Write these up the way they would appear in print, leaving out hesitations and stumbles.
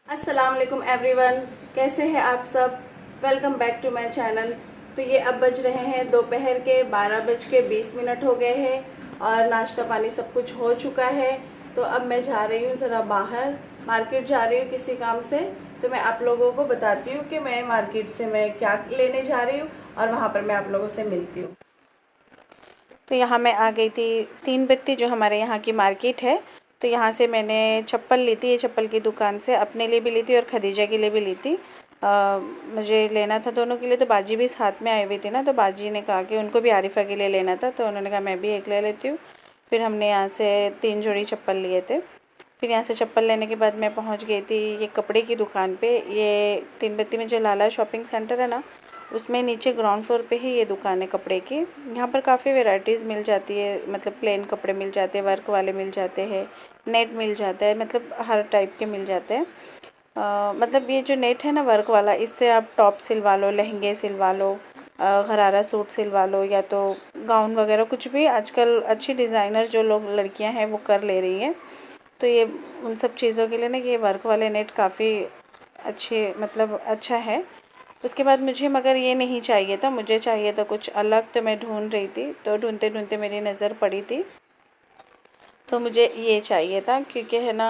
अस्सलाम वालेकुम एवरीवन, कैसे हैं आप सब। Welcome back to my channel. तो ये अब बज रहे हैं दोपहर के 12:20 हो गए हैं और नाश्ता पानी सब कुछ हो चुका है। तो अब मैं जा रही हूँ ज़रा बाहर, मार्केट जा रही हूँ किसी काम से। तो मैं आप लोगों को बताती हूँ कि मैं मार्केट से मैं क्या लेने जा रही हूँ और वहाँ पर मैं आप लोगों से मिलती हूँ। तो यहाँ मैं आ गई थी तीन बत्ती, जो हमारे यहाँ की मार्केट है। तो यहाँ से मैंने चप्पल ली थी, ये चप्पल की दुकान से अपने लिए भी ली थी और खदीजा के लिए भी ली थी। मुझे लेना था दोनों के लिए। तो बाजी भी साथ में आई हुई थी ना, तो बाजी ने कहा कि उनको भी आरिफा के लिए लेना था, तो उन्होंने कहा मैं भी एक ले लेती हूँ। फिर हमने यहाँ से 3 जोड़ी चप्पल लिए थे। फिर यहाँ से चप्पल लेने के बाद मैं पहुँच गई थी ये कपड़े की दुकान पे। ये तीन बत्ती में जो लाला शॉपिंग सेंटर है ना, उसमें नीचे ग्राउंड फ्लोर पे ही ये दुकान है कपड़े की। यहाँ पर काफ़ी वैरायटीज़ मिल जाती है, मतलब प्लेन कपड़े मिल जाते हैं, वर्क वाले मिल जाते हैं, नेट मिल जाता है, मतलब हर टाइप के मिल जाते हैं। मतलब ये जो नेट है ना वर्क वाला, इससे आप टॉप सिलवा लो, लहंगे सिलवा लो, घरारा सूट सिलवा लो, या तो गाउन वगैरह कुछ भी। आजकल अच्छी डिज़ाइनर जो लोग लड़कियां हैं वो कर ले रही हैं। तो ये उन सब चीज़ों के लिए ना ये वर्क वाले नेट काफ़ी अच्छे, मतलब अच्छा है। उसके बाद मुझे मगर ये नहीं चाहिए था, मुझे चाहिए था कुछ अलग। तो मैं ढूंढ रही थी, तो ढूंढते ढूंढते मेरी नज़र पड़ी थी, तो मुझे ये चाहिए था। क्योंकि है ना,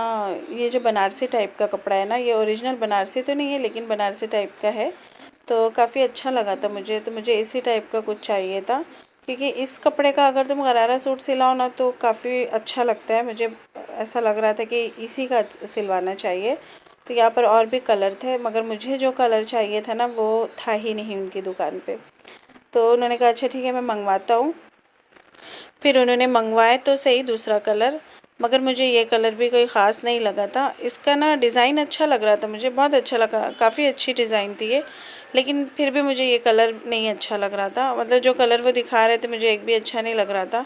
ये जो बनारसी टाइप का कपड़ा है ना, ये ओरिजिनल बनारसी तो नहीं है लेकिन बनारसी टाइप का है। तो काफ़ी अच्छा लगा था मुझे, तो मुझे इसी टाइप का कुछ चाहिए था। क्योंकि इस कपड़े का अगर तुम गरारा सूट सिलाओ ना तो काफ़ी अच्छा लगता है। मुझे ऐसा लग रहा था कि इसी का सिलवाना चाहिए। तो यहाँ पर और भी कलर थे, मगर मुझे जो कलर चाहिए था ना वो था ही नहीं उनकी दुकान पे। तो उन्होंने कहा अच्छा ठीक है मैं मंगवाता हूँ। फिर उन्होंने मंगवाया तो सही दूसरा कलर, मगर मुझे ये कलर भी कोई ख़ास नहीं लगा था। इसका ना डिज़ाइन अच्छा लग रहा था, मुझे बहुत अच्छा लगा, काफ़ी अच्छी डिज़ाइन थी ये। लेकिन फिर भी मुझे ये कलर नहीं अच्छा लग रहा था, मतलब जो कलर वो दिखा रहे थे मुझे एक भी अच्छा नहीं लग रहा था।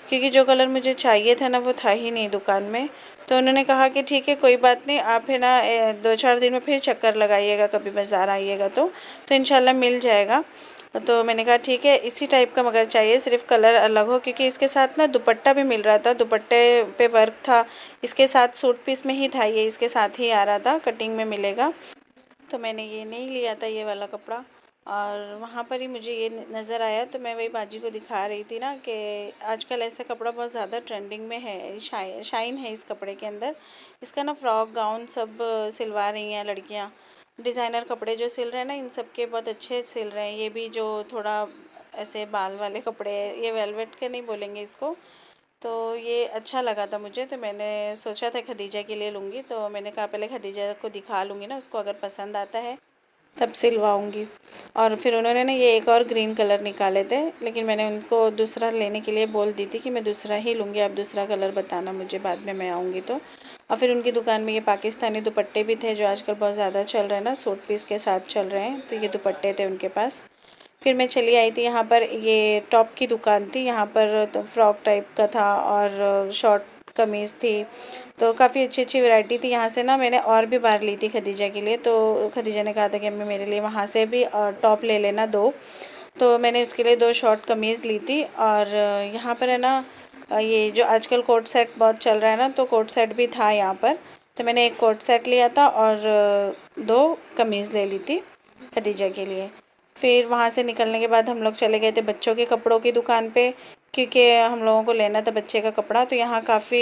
क्योंकि जो कलर मुझे चाहिए था ना वो था ही नहीं दुकान में। तो उन्होंने कहा कि ठीक है कोई बात नहीं, आप है ना 2-4 दिन में फिर चक्कर लगाइएगा, कभी बाज़ार आइएगा तो इंशाल्लाह मिल जाएगा। तो मैंने कहा ठीक है इसी टाइप का मगर चाहिए, सिर्फ कलर अलग हो। क्योंकि इसके साथ ना दुपट्टा भी मिल रहा था, दुपट्टे पे वर्क था, इसके साथ सूट पीस में ही था, ये इसके साथ ही आ रहा था, कटिंग में मिलेगा। तो मैंने ये नहीं लिया था ये वाला कपड़ा। और वहाँ पर ही मुझे ये नज़र आया, तो मैं वही बाजी को दिखा रही थी ना कि आजकल ऐसा कपड़ा बहुत ज़्यादा ट्रेंडिंग में है, शाइन है इस कपड़े के अंदर। इसका ना फ्रॉक गाउन सब सिलवा रही हैं लड़कियाँ। डिज़ाइनर कपड़े जो सिल रहे हैं ना, इन सब के बहुत अच्छे सिल रहे हैं। ये भी जो थोड़ा ऐसे बाल वाले कपड़े, ये वेलवेट के नहीं बोलेंगे इसको। तो ये अच्छा लगा था मुझे, तो मैंने सोचा था खदीजा के लिए लूँगी। तो मैंने कहा पहले खदीजा को दिखा लूँगी ना, उसको अगर पसंद आता है तब सिलवाऊँगी। और फिर उन्होंने ना ये एक और ग्रीन कलर निकाले थे, लेकिन मैंने उनको दूसरा लेने के लिए बोल दी थी कि मैं दूसरा ही लूँगी, आप दूसरा कलर बताना मुझे बाद में, मैं आऊँगी तो। और फिर उनकी दुकान में ये पाकिस्तानी दुपट्टे भी थे जो आजकल बहुत ज़्यादा चल रहे हैं ना, सूट पीस के साथ चल रहे हैं, तो ये दुपट्टे थे उनके पास। फिर मैं चली आई थी यहाँ पर, ये टॉप की दुकान थी। यहाँ पर तो फ्रॉक टाइप का था और शॉर्ट कमीज़ थी, तो काफ़ी अच्छी अच्छी वैरायटी थी। यहाँ से ना मैंने और भी बार ली थी खदीजा के लिए, तो खदीजा ने कहा था कि अम्मी मेरे लिए वहाँ से भी टॉप ले लेना 2। तो मैंने उसके लिए 2 शॉर्ट कमीज़ ली थी। और यहाँ पर है ना ये जो आजकल कोट सेट बहुत चल रहा है ना, तो कोट सेट भी था यहाँ पर। तो मैंने एक कोट सेट लिया था और 2 कमीज़ ले ली थी खदीजा के लिए। फिर वहाँ से निकलने के बाद हम लोग चले गए थे बच्चों के कपड़ों की दुकान पे, क्योंकि हम लोगों को लेना था बच्चे का कपड़ा। तो यहाँ काफ़ी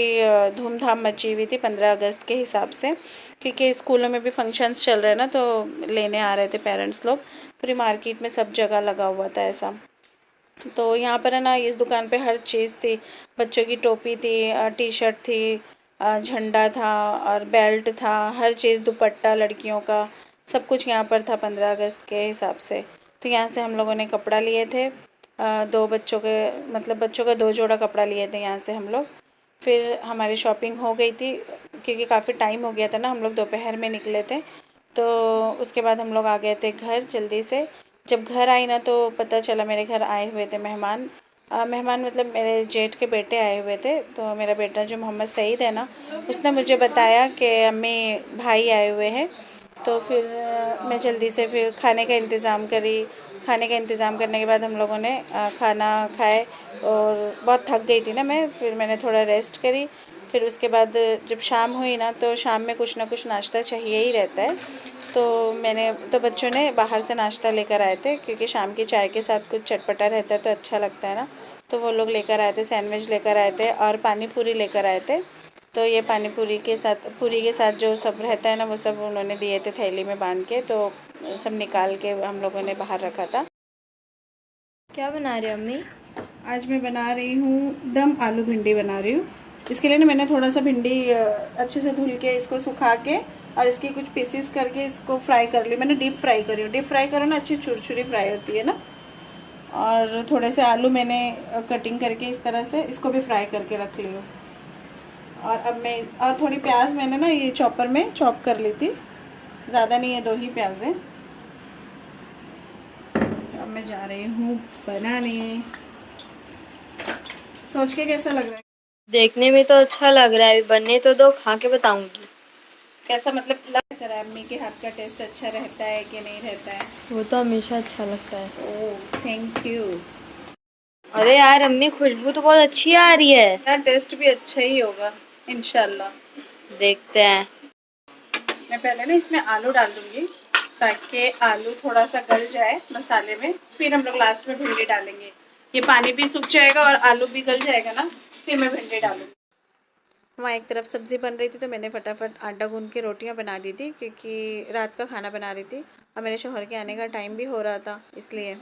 धूमधाम मची हुई थी 15 अगस्त के हिसाब से, क्योंकि स्कूलों में भी फंक्शंस चल रहे हैं ना, तो लेने आ रहे थे पेरेंट्स लोग। पूरी मार्केट में सब जगह लगा हुआ था ऐसा। तो यहाँ पर है ना इस दुकान पे हर चीज़ थी, बच्चों की टोपी थी, टी शर्ट थी, झंडा था और बेल्ट था, हर चीज़, दुपट्टा लड़कियों का, सब कुछ यहाँ पर था 15 अगस्त के हिसाब से। तो यहाँ से हम लोगों ने कपड़ा लिए थे, 2 बच्चों के, मतलब बच्चों का 2 जोड़ा कपड़ा लिए थे यहाँ से हम लोग। फिर हमारी शॉपिंग हो गई थी, क्योंकि काफ़ी टाइम हो गया था ना, हम लोग दोपहर में निकले थे। तो उसके बाद हम लोग आ गए थे घर जल्दी से। जब घर आई ना तो पता चला मेरे घर आए हुए थे मेहमान। मेहमान मतलब मेरे जेठ के बेटे आए हुए थे। तो मेरा बेटा जो मोहम्मद सईद है ना, उसने मुझे बताया कि अम्मी भाई आए हुए हैं। तो फिर मैं जल्दी से फिर खाने का इंतज़ाम करी। खाने का इंतज़ाम करने के बाद हम लोगों ने खाना खाए, और बहुत थक गई थी ना मैं, फिर मैंने थोड़ा रेस्ट करी। फिर उसके बाद जब शाम हुई ना तो शाम में कुछ ना कुछ नाश्ता चाहिए ही रहता है। तो बच्चों ने बाहर से नाश्ता लेकर आए थे, क्योंकि शाम की चाय के साथ कुछ चटपटा रहता है तो अच्छा लगता है ना। तो वो लोग लेकर आए थे, सैंडविच लेकर आए थे और पानी पूरी लेकर आए थे। तो ये पानी पूरी के साथ जो सब रहता है ना वो सब उन्होंने दिए थे थैली में बांध के, तो सब निकाल के हम लोगों ने बाहर रखा था। क्या बना रहे हो अम्मी? आज मैं बना रही हूँ दम आलू भिंडी बना रही हूँ। इसके लिए ना मैंने थोड़ा सा भिंडी अच्छे से धुल के इसको सुखा के और इसकी कुछ पीसीस करके इसको फ्राई कर ली। मैंने डीप फ्राई करी हूँ। डीप फ्राई करो ना, अच्छी छुरछुरी फ्राई होती है ना। और थोड़े से आलू मैंने कटिंग करके इस तरह से इसको भी फ्राई करके रख ली हूँ। और थोड़ी प्याज मैंने ना ये चॉपर में चॉप कर ली थी, ज़्यादा नहीं है, 2 ही प्याज है। तो अब मैं जा रही हूँ बनाने। सोच के कैसा लग रहा है? देखने में तो अच्छा लग रहा है, बनने तो दो, खा के बताऊंगी। कैसा मतलब कैसा रहा? अम्मी के हाथ का टेस्ट अच्छा रहता है कि नहीं रहता है? वो तो हमेशा अच्छा लगता है। Oh thank you. अरे यार अम्मी, खुशबू तो बहुत अच्छी आ रही है। यार टेस्ट भी अच्छा ही होगा इंशाल्लाह। देखते हैं। मैं पहले ना इसमें आलू डाल दूंगी ताकि आलू थोड़ा सा गल जाए मसाले में, फिर हम लोग लास्ट में भिंडी डालेंगे। ये पानी भी सूख जाएगा और आलू भी गल जाएगा ना, फिर मैं भिंडी डालूंगी। वहाँ एक तरफ सब्ज़ी बन रही थी तो मैंने फटाफट आटा गूंद के रोटियां बना दी थी, क्योंकि रात का खाना बना रही थी और मेरे शौहर के आने का टाइम भी हो रहा था इसलिए।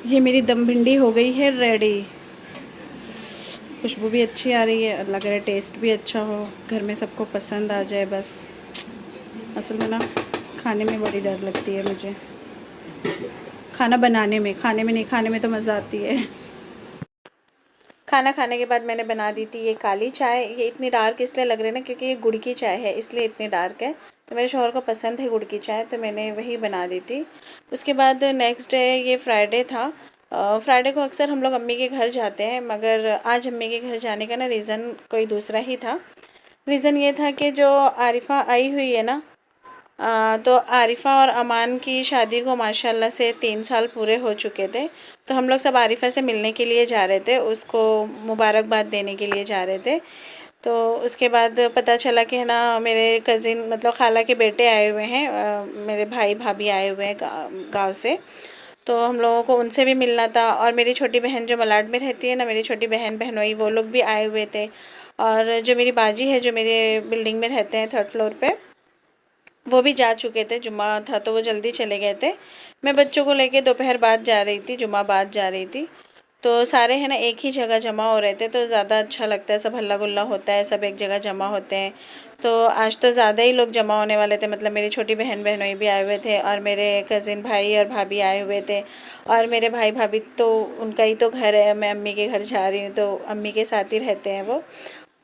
ये मेरी दम भिंडी हो गई है रेडी। खुशबू भी अच्छी आ रही है, लग रहा है टेस्ट भी अच्छा हो, घर में सबको पसंद आ जाए बस। असल में ना खाने में बड़ी डर लगती है मुझे, खाना बनाने में, खाने में नहीं, खाने में तो मज़ा आती है। खाना खाने के बाद मैंने बना दी थी ये काली चाय। ये इतनी डार्क इसलिए लग रही है ना क्योंकि ये गुड़ की चाय है, इसलिए इतनी डार्क है। तो मेरे शौहर को पसंद है गुड़ की चाय, तो मैंने वही बना दी थी। उसके बाद नेक्स्ट डे, ये फ्राइडे था। फ्राइडे को अक्सर हम लोग अम्मी के घर जाते हैं, मगर आज अम्मी के घर जाने का ना रीज़न कोई दूसरा ही था। रीज़न ये था कि जो आरिफ़ा आई हुई है ना, तो आरिफ़ा और अमान की शादी को माशाल्लाह से 3 साल पूरे हो चुके थे। तो हम लोग सब आरिफ़ा से मिलने के लिए जा रहे थे, उसको मुबारकबाद देने के लिए जा रहे थे। तो उसके बाद पता चला कि है ना मेरे कज़िन मतलब खाला के बेटे आए हुए हैं, मेरे भाई भाभी आए हुए हैं गाँव से। तो हम लोगों को उनसे भी मिलना था, और मेरी छोटी बहन जो मलाड में रहती है ना, मेरी छोटी बहन बहनोई, वो लोग भी आए हुए थे। और जो मेरी बाजी है जो मेरे बिल्डिंग में रहते हैं 3rd फ्लोर पे, वो भी जा चुके थे। जुम्मा था तो वो जल्दी चले गए थे। मैं बच्चों को लेके दोपहर बाद जा रही थी, जुम्मा बाद जा रही थी। तो सारे है ना एक ही जगह जमा हो रहे थे, तो ज़्यादा अच्छा लगता है, सब हल्ला गुल्ला होता है, सब एक जगह जमा होते हैं। तो आज तो ज़्यादा ही लोग जमा होने वाले थे, मतलब मेरी छोटी बहन बहनोई भी आए हुए थे, और मेरे कज़िन भाई और भाभी आए हुए थे। और मेरे भाई भाभी तो उनका ही तो घर है, मैं अम्मी के घर जा रही हूँ तो अम्मी के साथ ही रहते हैं वो।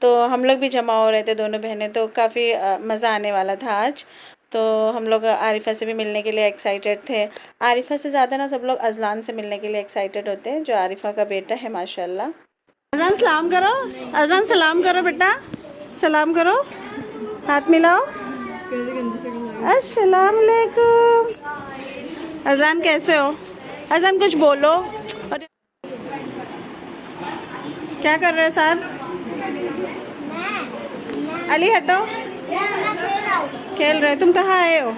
तो हम लोग भी जमा हो रहे थे, दोनों बहनें, तो काफ़ी मज़ा आने वाला था आज। तो हम लोग आरिफ़ा से भी मिलने के लिए एक्साइटेड थे। आरिफ़ा से ज़्यादा ना सब लोग अज़लान से मिलने के लिए एक्साइटेड होते हैं, जो आरिफ़ा का बेटा है माशाल्लाह। अज़ान सलाम करो, अज़ान सलाम करो बेटा, सलाम करो, हाथ मिलाओ। अस्सलाम वालेकुम। अज़ान कैसे हो? अज़ान कुछ बोलो। और क्या कर रहे हो साथ? अली हटो। खेल रहे। तुम कहाँ आए हो?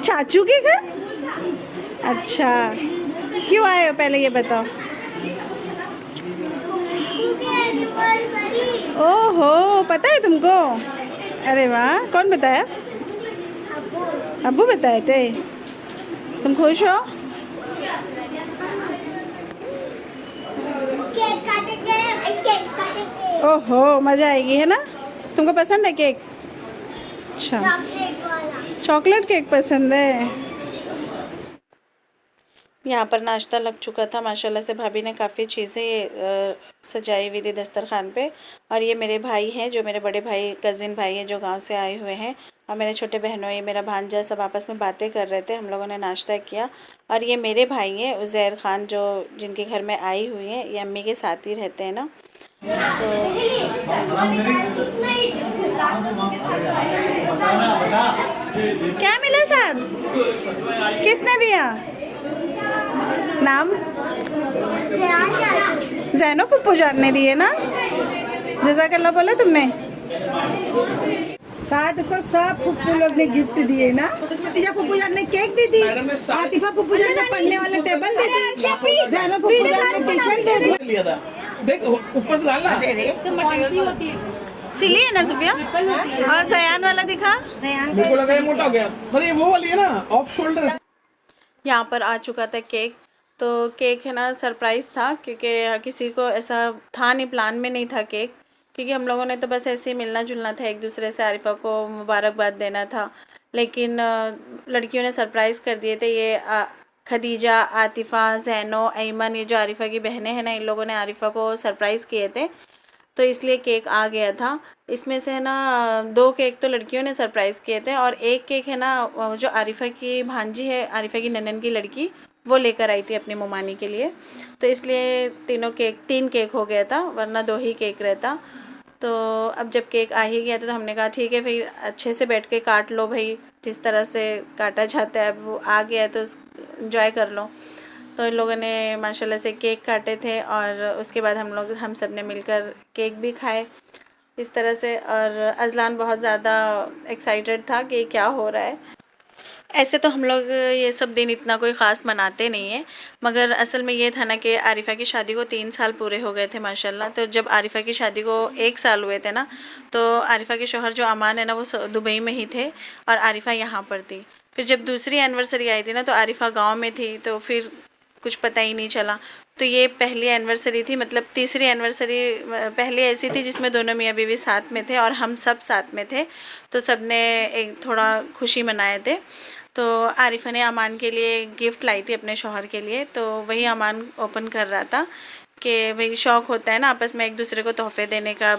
चाचू के घर? अच्छा, क्यों आए हो पहले ये बताओ। ओहो, पता है तुमको? अरे वाह, कौन बताया? अब्बू बताए थे। तुम खुश हो? ओहो, मज़ा आएगी है ना? तुमको पसंद है केक? अच्छा, चॉकलेट केक पसंद है। यहाँ पर नाश्ता लग चुका था माशाल्लाह से, भाभी ने काफ़ी चीज़ें सजाई हुई थी दस्तरखान पे। और ये मेरे भाई हैं, जो मेरे बड़े भाई कज़िन भाई हैं जो गांव से आए हुए हैं, और मेरे छोटे बहनों, ये मेरा भांजा, सब आपस में बातें कर रहे थे। हम लोगों ने नाश्ता किया। और ये मेरे भाई हैं उज़ैर ख़ान, जो जिनके घर में आई हुई हैं, ये अम्मी के साथ ही रहते हैं ना। क्या मिला साहब? किसने दिया? नाम? जैनो पप्पू जान ने दिए ना? जज़ाकल्लाह बोला तुमने? साद को सब फुप्पू लोग ने गिफ्ट दिए ना। तीजा फुप्पू जान ने केक दे दी, आतिफा फुप्पू जान ने पढ़ने वाला टेबल दे दी, जैनो फुप्पू जान ने टी शर्ट दे दी। लिया था, देख ऊपर से डालना। सिली है ना सुफिया? और जयान वाला दिखा? मेरे को लगा ये मोटा हो गया, पर ये वो वाली है ना, ऑफ शोल्डर। यहाँ पर आ चुका था केक। तो केक है ना सरप्राइज़ था, क्योंकि किसी को ऐसा था नहीं, प्लान में नहीं था केक, क्योंकि हम लोगों ने तो बस ऐसे ही मिलना जुलना था एक दूसरे से, आरिफा को मुबारकबाद देना था। लेकिन लड़कियों ने सरप्राइज़ कर दिए थे। ये खदीजा, आतिफ़ा, ज़ैनो, ऐमन, ये जो आरिफा की बहनें हैं ना, इन लोगों ने आरिफा को सरप्राइज़ किए थे, तो इसलिए केक आ गया था। इसमें से है ना 2 केक तो लड़कियों ने सरप्राइज़ किए थे, और एक केक है ना जो आरिफा की भांजी है, आरिफा की ननन की लड़की, वो लेकर आई थी अपनी मुमानी के लिए। तो इसलिए 3 केक हो गया था, वरना 2 ही केक रहता। तो अब जब केक आ ही गया तो हमने कहा ठीक है फिर अच्छे से बैठ के काट लो भाई, जिस तरह से काटा जाता है। अब वो आ गया है तो एंजॉय कर लो। तो इन लोगों ने माशाल्लाह से केक काटे थे, और उसके बाद हम सब ने मिलकर केक भी खाए इस तरह से। और अज़लान बहुत ज़्यादा एक्साइटेड था कि क्या हो रहा है। ऐसे तो हम लोग ये सब दिन इतना कोई ख़ास मनाते नहीं हैं, मगर असल में ये था ना कि आरिफा की शादी को 3 साल पूरे हो गए थे माशाल्लाह। तो जब आरिफा की शादी को 1 साल हुए थे ना, तो आरिफा के शौहर जो अमान है ना, वो दुबई में ही थे और आरिफा यहाँ पर थी। फिर जब दूसरी एनिवर्सरी आई थी ना, तो आरिफा गाँव में थी, तो फिर कुछ पता ही नहीं चला। तो ये पहली एनिवर्सरी थी, मतलब तीसरी एनिवर्सरी पहली ऐसी थी जिसमें दोनों मियाँ बीवी साथ में थे और हम सब साथ में थे, तो सब ने एक थोड़ा खुशी मनाए थे। तो आरिफा ने अमान के लिए गिफ्ट लाई थी अपने शौहर के लिए, तो वही अमान ओपन कर रहा था कि भाई शौक़ होता है ना आपस में एक दूसरे को तोहफ़े देने का,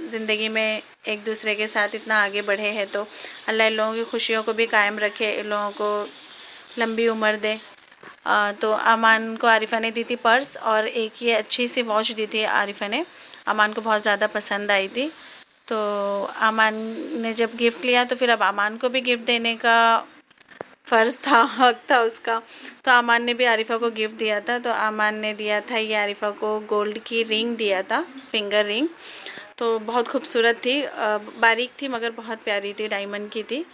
ज़िंदगी में एक दूसरे के साथ इतना आगे बढ़े हैं, तो अल्लाह इन लोगों की खुशियों को भी कायम रखे, इन लोगों को लंबी उम्र दे। तो अमान को आरिफा ने दी थी पर्स, और एक ये अच्छी सी वॉच दी थी आरिफा ने, अमान को बहुत ज़्यादा पसंद आई थी। तो अमान ने जब गिफ्ट लिया तो फिर अब अमान को भी गिफ्ट देने का फ़र्ज़ था, हक़ था उसका। तो अमान ने भी आरिफा को गिफ्ट दिया था। तो अमान ने दिया था ये आरिफा को गोल्ड की रिंग दिया था, फिंगर रिंग। तो बहुत खूबसूरत थी, बारीक थी मगर बहुत प्यारी थी, डायमंड की थी।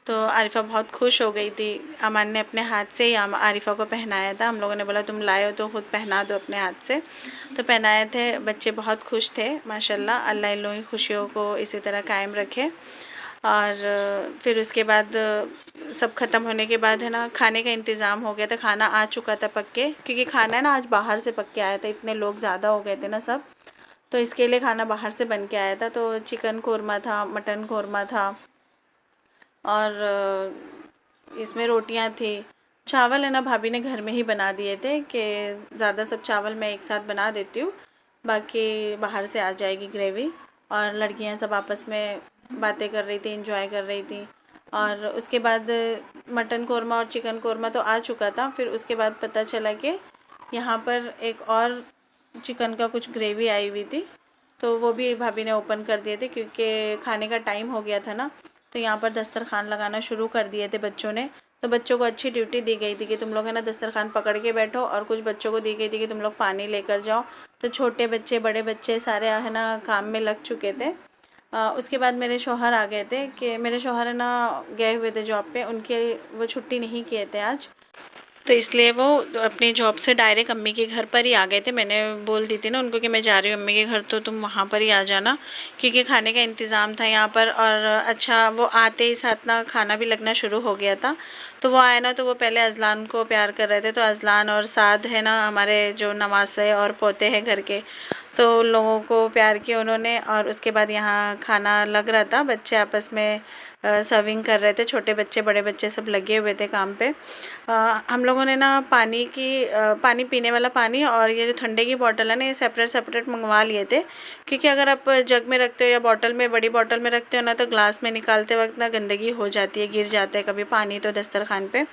तो आरिफा बहुत खुश हो गई थी। अमान ने अपने हाथ से ही आरिफा को पहनाया था। हम लोगों ने बोला तुम लाए हो तो ख़ुद पहना दो अपने हाथ से, तो पहनाए थे। बच्चे बहुत खुश थे माशाल्लाह। अल्लाह इन लोगों की खुशियों को इसी तरह कायम रखे। और फिर उसके बाद सब ख़त्म होने के बाद है ना, खाने का इंतज़ाम हो गया था। खाना आ चुका था पक के, क्योंकि खाना है ना आज बाहर से पक के आया था, इतने लोग ज़्यादा हो गए थे ना सब, तो इसके लिए खाना बाहर से बन के आया था। तो चिकन कौरमा था, मटन कौरमा था, और इसमें रोटियां थी। चावल है ना भाभी ने घर में ही बना दिए थे कि ज़्यादा सब चावल मैं एक साथ बना देती हूँ, बाकी बाहर से आ जाएगी ग्रेवी। और लड़कियां सब आपस में बातें कर रही थी, एंजॉय कर रही थी। और उसके बाद मटन कौरमा और चिकन कौरमा तो आ चुका था। फिर उसके बाद पता चला कि यहाँ पर एक और चिकन का कुछ ग्रेवी आई हुई थी, तो वो भी भाभी ने ओपन कर दिए थे, क्योंकि खाने का टाइम हो गया था ना। तो यहाँ पर दस्तरखान लगाना शुरू कर दिए थे बच्चों ने। तो बच्चों को अच्छी ड्यूटी दी गई थी कि तुम लोग है ना दस्तरखान पकड़ के बैठो, और कुछ बच्चों को दी गई थी कि तुम लोग पानी लेकर जाओ। तो छोटे बच्चे बड़े बच्चे सारे है ना काम में लग चुके थे। उसके बाद मेरे शौहर आ गए थे कि मेरे शौहर है ना गए हुए थे जॉब पे, उनके वो छुट्टी नहीं किए थे आज, तो इसलिए वो अपनी जॉब से डायरेक्ट अम्मी के घर पर ही आ गए थे। मैंने बोल दी थी ना उनको कि मैं जा रही हूँ अम्मी के घर, तो तुम वहाँ पर ही आ जाना, क्योंकि खाने का इंतज़ाम था यहाँ पर। और अच्छा वो आते ही साथ ना खाना भी लगना शुरू हो गया था। तो वो आए ना, तो वो पहले अज़लान को प्यार कर रहे थे। तो अज़लान और साद है ना हमारे जो नवासे और पोते हैं घर के, तो उन लोगों को प्यार किया उन्होंने। और उसके बाद यहाँ खाना लग रहा था, बच्चे आपस में सर्विंग कर रहे थे। छोटे बच्चे बड़े बच्चे सब लगे हुए थे काम पे। हम लोगों ने ना पानी पीने वाला पानी और ये जो ठंडे की बोतल है ना, ये सेपरेट मंगवा लिए थे, क्योंकि अगर आप जग में रखते हो या बॉटल में, बड़ी बॉटल में रखते हो ना, तो ग्लास में निकालते वक्त ना गंदगी हो जाती है, गिर जाते हैं कभी पानी तो दस्तरखान पे।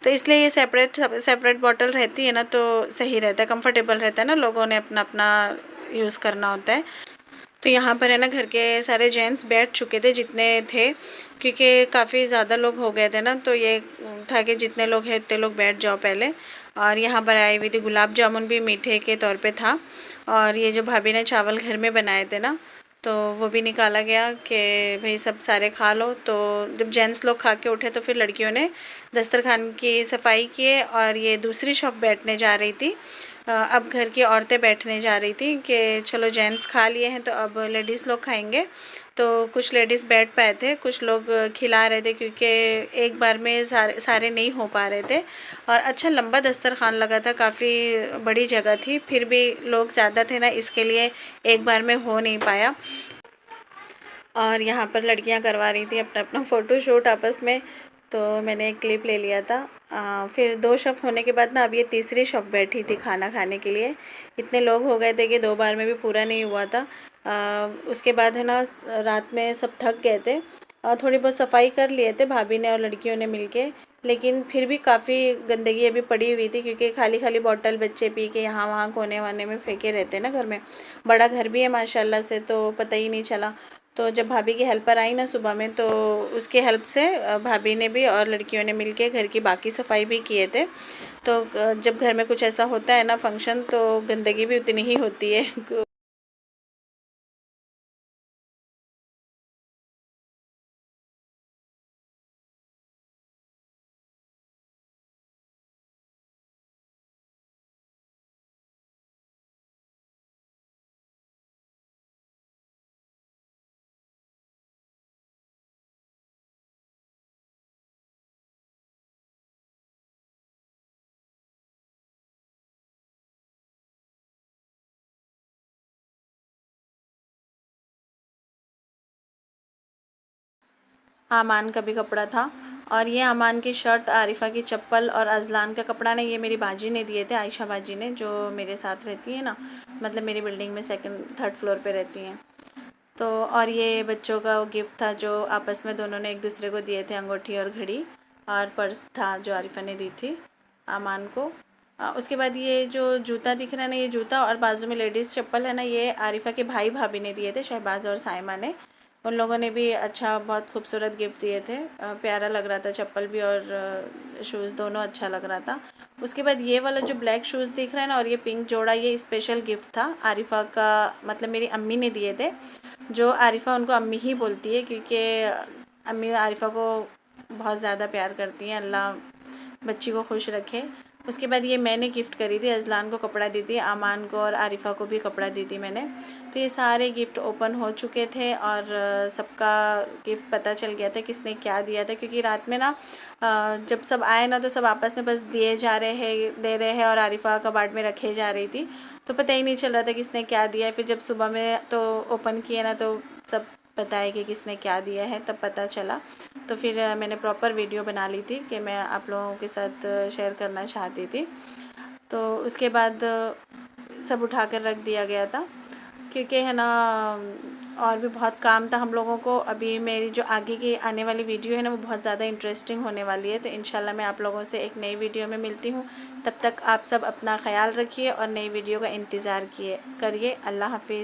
तो इसलिए ये सेपरेट बॉटल रहती है ना, तो सही रहता है, कंफर्टेबल रहता है ना, लोगों ने अपना अपना यूज़ करना होता है। तो यहाँ पर है ना घर के सारे जेंट्स बैठ चुके थे जितने थे, क्योंकि काफ़ी ज़्यादा लोग हो गए थे ना, तो ये था कि जितने लोग हैं उतने लोग बैठ जाओ पहले। और यहाँ पर आई हुई थी गुलाब जामुन भी मीठे के तौर पे था, और ये जो भाभी ने चावल घर में बनाए थे ना, तो वो भी निकाला गया कि भाई सब सारे खा लो। तो जब जेंट्स लोग खा के उठे तो फिर लड़कियों ने दस्तरखान की सफाई किए, और ये दूसरी शॉप बैठने जा रही थी। अब घर की औरतें बैठने जा रही थी कि चलो जेंट्स खा लिए हैं तो अब लेडीज़ लोग खाएंगे। तो कुछ लेडीज़ बैठ पाए थे, कुछ लोग खिला रहे थे, क्योंकि एक बार में सारे नहीं हो पा रहे थे। और अच्छा लंबा दस्तरखान लगा था, काफ़ी बड़ी जगह थी, फिर भी लोग ज़्यादा थे ना, इसके लिए एक बार में हो नहीं पाया। और यहाँ पर लड़कियाँ करवा रही थी अपना अपना फ़ोटोशूट आपस में, तो मैंने एक क्लिप ले लिया था। फिर 2 शॉप होने के बाद ना अब ये तीसरी शॉप बैठी थी खाना खाने के लिए। इतने लोग हो गए थे कि 2 बार में भी पूरा नहीं हुआ था। उसके बाद है ना रात में सब थक गए थे, थोड़ी बहुत सफाई कर लिए थे भाभी ने और लड़कियों ने मिलके, लेकिन फिर भी काफ़ी गंदगी अभी पड़ी हुई थी, क्योंकि खाली खाली बॉटल बच्चे पी के यहाँ वहाँ कोने वाने में फेंके रहते हैं ना घर में। बड़ा घर भी है माशाल्लाह से, तो पता ही नहीं चला। तो जब भाभी की हेल्पर आई ना सुबह में, तो उसके हेल्प से भाभी ने भी और लड़कियों ने मिलके घर की बाकी सफाई भी किए थे। तो जब घर में कुछ ऐसा होता है ना फंक्शन, तो गंदगी भी उतनी ही होती है। आमान का भी कपड़ा था, और ये आमान की शर्ट, आरिफा की चप्पल और अजलान का कपड़ा ने ये मेरी बाजी ने दिए थे, आयशा बाजी ने, जो मेरे साथ रहती है ना, मतलब मेरी बिल्डिंग में 2nd-3rd फ्लोर पे रहती हैं। तो और ये बच्चों का वो गिफ्ट था जो आपस में दोनों ने एक दूसरे को दिए थे, अंगूठी और घड़ी, और पर्स था जो आरिफा ने दी थी आमान को। उसके बाद ये जो जूता दिख रहा है ना, ये जूता और बाजू में लेडीज़ चप्पल है ना, ये आरिफा के भाई भाभी ने दिए थे, शहबाज और साइमा ने। उन लोगों ने भी अच्छा बहुत खूबसूरत गिफ्ट दिए थे, प्यारा लग रहा था, चप्पल भी और शूज़ दोनों अच्छा लग रहा था। उसके बाद ये वाला जो ब्लैक शूज़ दिख रहा है ना, और ये पिंक जोड़ा, ये स्पेशल गिफ्ट था आरिफा का, मतलब मेरी अम्मी ने दिए थे। जो आरिफा उनको अम्मी ही बोलती है, क्योंकि अम्मी आरिफा को बहुत ज़्यादा प्यार करती हैं, अल्लाह बच्ची को खुश रखे। उसके बाद ये मैंने गिफ्ट करी थी, अजलान को कपड़ा दी थी, आमान को और आरिफा को भी कपड़ा दी थी मैंने। तो ये सारे गिफ्ट ओपन हो चुके थे, और सबका गिफ्ट पता चल गया था किसने क्या दिया था, क्योंकि रात में ना जब सब आए ना, तो सब आपस में बस दिए जा रहे हैं, दे रहे हैं, और आरिफा कबाड़ में रखे जा रही थी, तो पता ही नहीं चल रहा था किसने क्या दिया। फिर जब सुबह में तो ओपन किए ना, तो सब बताया कि किसने क्या दिया है, तब पता चला। तो फिर मैंने प्रॉपर वीडियो बना ली थी कि मैं आप लोगों के साथ शेयर करना चाहती थी। तो उसके बाद सब उठा कर रख दिया गया था, क्योंकि है ना और भी बहुत काम था हम लोगों को। अभी मेरी जो आगे की आने वाली वीडियो है ना, वो बहुत ज़्यादा इंटरेस्टिंग होने वाली है, तो इंशाल्लाह मैं आप लोगों से एक नई वीडियो में मिलती हूँ। तब तक आप सब अपना ख्याल रखिए और नई वीडियो का इंतज़ार करिए। अल्लाह हाफिज़।